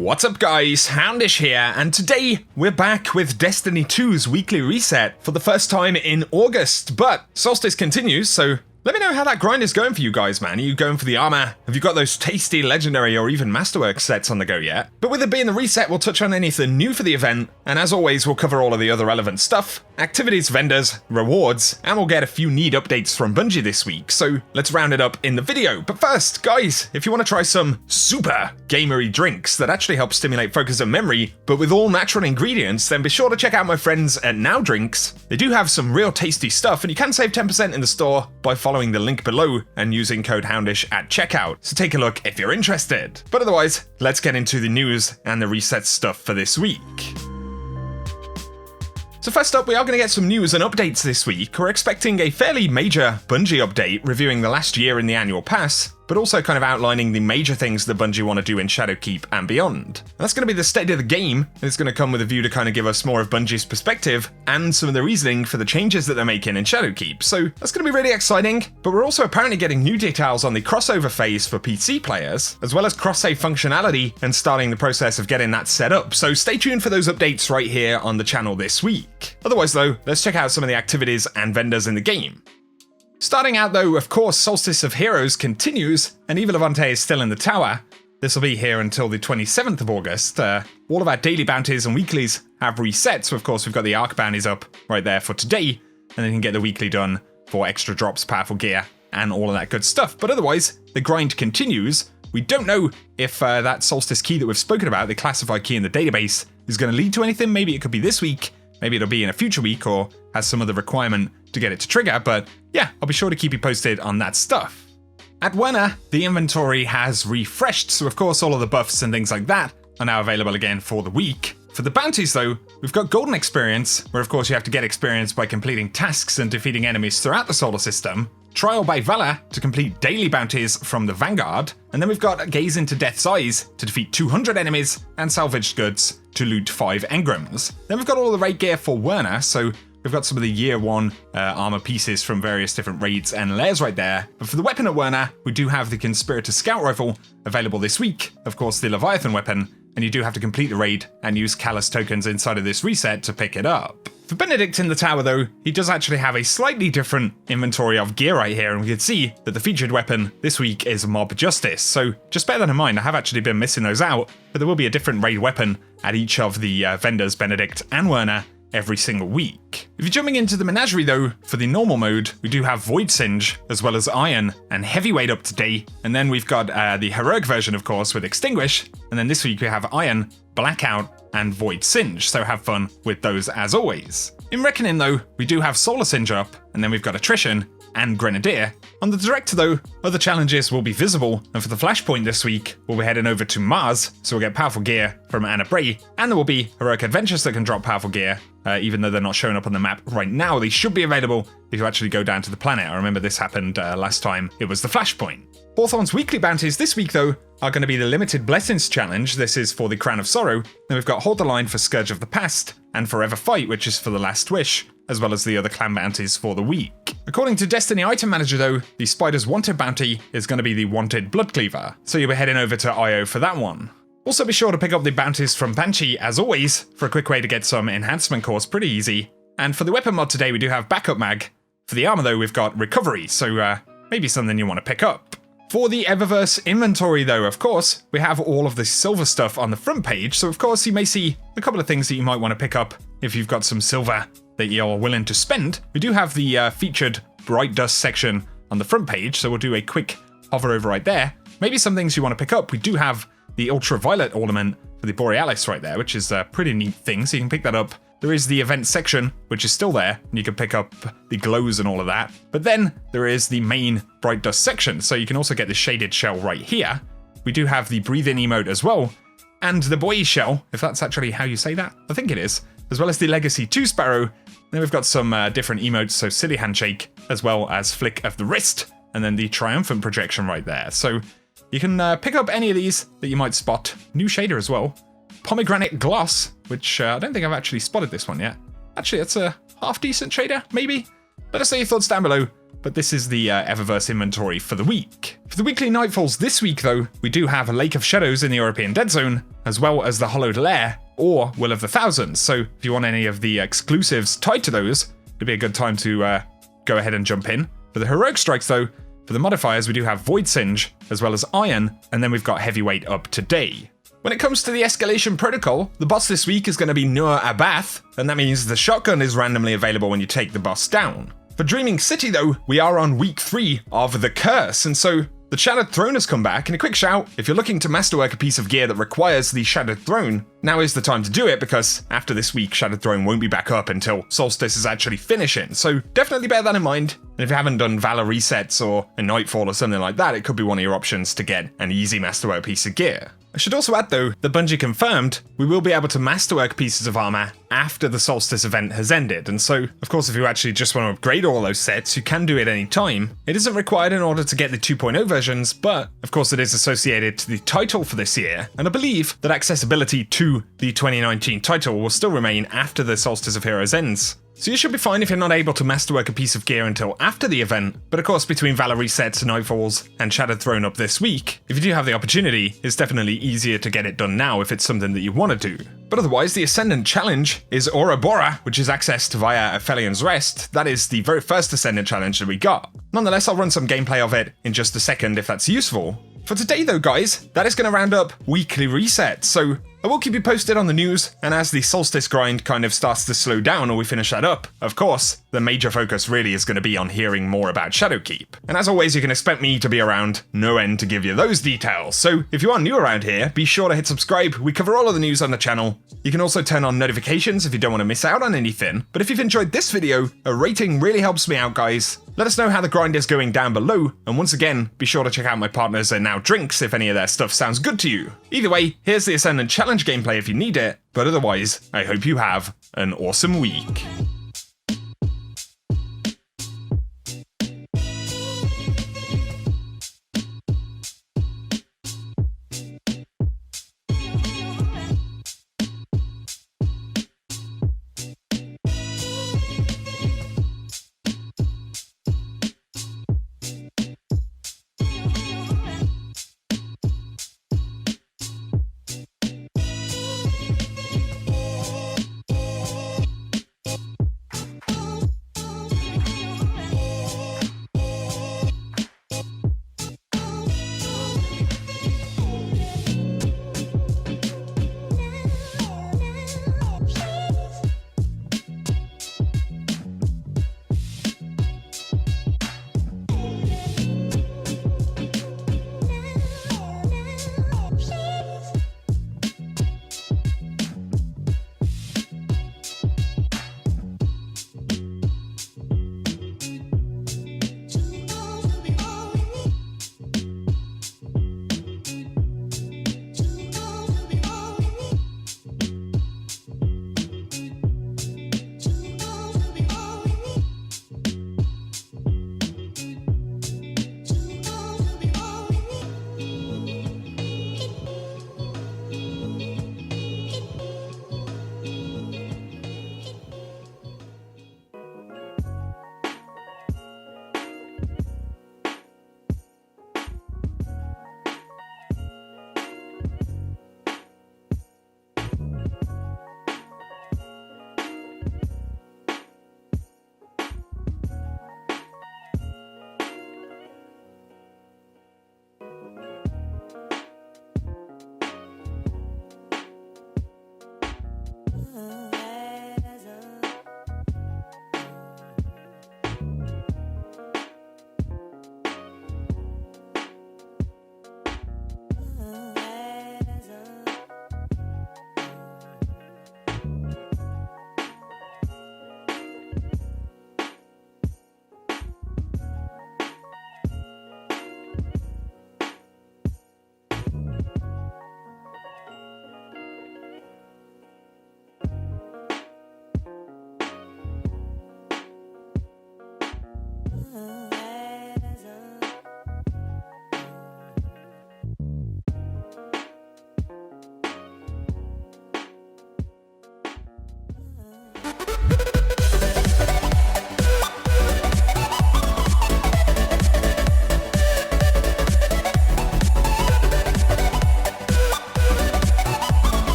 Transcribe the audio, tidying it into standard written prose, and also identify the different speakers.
Speaker 1: What's up guys, Houndish here, and today we're back with Destiny 2's weekly reset for the first time in August, but Solstice continues, so let me know how that grind is going for you guys, man. Are you going for the armor? Have you got those tasty legendary or even masterwork sets on the go yet? But with it being the reset, we'll touch on anything new for the event, and as always, we'll cover all of the other relevant stuff, activities, vendors, rewards, and we'll get a few neat updates from Bungie this week, so let's round it up in the video. But first, guys, if you want to try some super gamery drinks that actually help stimulate focus and memory, but with all natural ingredients, then be sure to check out my friends at Now Drinks. They do have some real tasty stuff, and you can save 10% in the store by following the link below and using code Houndish at checkout, so take a look if you're interested. But otherwise, let's get into the news and the reset stuff for this week. So first up, we are going to get some news and updates this week. We're expecting a fairly major Bungie update, reviewing the last year in the annual pass, but also kind of outlining the major things that Bungie want to do in Shadowkeep and beyond. And that's going to be the state of the game, and it's going to come with a view to kind of give us more of Bungie's perspective and some of the reasoning for the changes that they're making in Shadowkeep. So that's going to be really exciting, but we're also apparently getting new details on the crossover phase for PC players, as well as cross-save functionality and starting the process of getting that set up. So stay tuned for those updates right here on the channel this week. Otherwise though, let's check out some of the activities and vendors in the game. Starting out though, of course, Solstice of Heroes continues, and Evil Levante is still in the tower. This will be here until the 27th of August. All of our daily bounties and weeklies have reset, so of course we've got the Arc bounties up right there for today, and then you can get the weekly done for extra drops, powerful gear, and all of that good stuff. But otherwise, the grind continues. We don't know if that Solstice key that we've spoken about, the classified key in the database, is going to lead to anything. Maybe it could be this week, maybe it'll be in a future week, or has some other requirement to get it to trigger, but yeah, I'll be sure to keep you posted on that stuff. At Werner, the inventory has refreshed, so of course all of the buffs and things like that are now available again for the week. For the bounties though, we've got Golden Experience, where of course you have to get experience by completing tasks and defeating enemies throughout the solar system. Trial by Valor to complete daily bounties from the Vanguard, and then we've got Gaze into Death's Eyes to defeat 200 enemies, and Salvaged Goods to loot 5 engrams. Then we've got all the raid gear for Werner, so we've got some of the year 1 armor pieces from various different raids and lairs right there. But for the weapon at Werner, we do have the Conspirator Scout Rifle available this week, of course the Leviathan weapon, and you do have to complete the raid and use Callus tokens inside of this reset to pick it up. For Benedict in the tower though, he does actually have a slightly different inventory of gear right here, and we can see that the featured weapon this week is Mob Justice, so just bear that in mind. I have actually been missing those out, but there will be a different raid weapon at each of the vendors, Benedict and Werner, every single week. If you're jumping into the menagerie though, for the normal mode, we do have Void Singe, as well as Iron and Heavyweight up to date, and then we've got the heroic version of course with Extinguish, and then this week we have Iron, Blackout, and Void Singe, so have fun with those as always. In Reckoning though, we do have Solar Singe up, and then we've got Attrition and Grenadier. On the Director though, other challenges will be visible, and for the Flashpoint this week, we'll be heading over to Mars, so we'll get powerful gear from Anna Bray, and there will be Heroic Adventures that can drop powerful gear. Even though they're not showing up on the map right now, they should be available if you actually go down to the planet. I remember this happened last time it was the Flashpoint. Hawthorne's weekly bounties this week though are going to be the Limited Blessings Challenge. This is for the Crown of Sorrow. Then we've got Hold the Line for Scourge of the Past, and Forever Fight, which is for the Last Wish, as well as the other clan bounties for the week. According to Destiny Item Manager though, the Spider's Wanted bounty is going to be the Wanted Blood Cleaver, so you'll be heading over to IO for that one. Also be sure to pick up the bounties from Banshee as always, for a quick way to get some enhancement cores pretty easy. And for the weapon mod today we do have Backup Mag. For the armor though we've got Recovery, so maybe something you want to pick up. For the Eververse inventory though, of course, we have all of the silver stuff on the front page, so of course you may see a couple of things that you might want to pick up if you've got some silver that you're willing to spend. We do have the featured Bright Dust section on the front page, so we'll do a quick hover over right there. Maybe some things you want to pick up. We do have the Ultraviolet ornament for the Borealis right there, which is a pretty neat thing, so you can pick that up. There is the event section, which is still there, and you can pick up the glows and all of that. But then there is the main Bright Dust section, so you can also get the shaded shell right here. We do have the Breathe In emote as well, and the Boulies Shell, if that's actually how you say that. I think it is. As well as the Legacy 2 Sparrow. Then we've got some different emotes, so Silly Handshake, as well as Flick of the Wrist, and then the Triumphant Projection right there. So you can pick up any of these that you might spot. New shader as well. Pomegranate Gloss, which I don't think I've actually spotted this one yet. Actually, it's a half-decent shader, maybe? Let us know your thoughts down below, but this is the Eververse inventory for the week. For the weekly Nightfalls this week though, we do have a Lake of Shadows in the European Dead Zone, as well as the Hollowed Lair, or Will of the Thousands, so if you want any of the exclusives tied to those, it'd be a good time to go ahead and jump in. For the Heroic Strikes though, for the modifiers we do have Void Singe, as well as Iron, and then we've got Heavyweight up today. When it comes to the escalation protocol, the boss this week is going to be Nur Abath, and that means the shotgun is randomly available when you take the boss down. For Dreaming City though, we are on week 3 of the Curse, and so the Shattered Throne has come back, and a quick shout, if you're looking to masterwork a piece of gear that requires the Shattered Throne, now is the time to do it, because after this week, Shattered Throne won't be back up until Solstice is actually finishing, so definitely bear that in mind. And if you haven't done Valor resets or a Nightfall or something like that, it could be one of your options to get an easy masterwork piece of gear. I should also add though, that Bungie confirmed we will be able to masterwork pieces of armor after the Solstice event has ended, and so, of course, if you actually just want to upgrade all those sets, you can do it any time. It isn't required in order to get the 2.0 versions, but of course it is associated to the title for this year, and I believe that accessibility to the 2019 title will still remain after the Solstice of Heroes ends. So you should be fine if you're not able to masterwork a piece of gear until after the event, but of course between Valor resets, Nightfalls, and Shattered Throne up this week, if you do have the opportunity, it's definitely easier to get it done now if it's something that you want to do. But otherwise, the Ascendant challenge is Ouroboros, which is accessed via Aphelios Rest. That is the very first Ascendant challenge that we got. Nonetheless, I'll run some gameplay of it in just a second if that's useful. For today though guys, that is going to round up weekly resets, so I will keep you posted on the news, and as the Solstice grind kind of starts to slow down or we finish that up, of course, the major focus really is going to be on hearing more about Shadowkeep. And as always, you can expect me to be around no end to give you those details, so if you are new around here, be sure to hit subscribe. We cover all of the news on the channel. You can also turn on notifications if you don't want to miss out on anything, but if you've enjoyed this video, a rating really helps me out guys. Let us know how the grind is going down below, and once again, be sure to check out my partners and Now Drinks if any of their stuff sounds good to you. Either way, here's the Ascendant challenge gameplay if you need it, but otherwise, I hope you have an awesome week.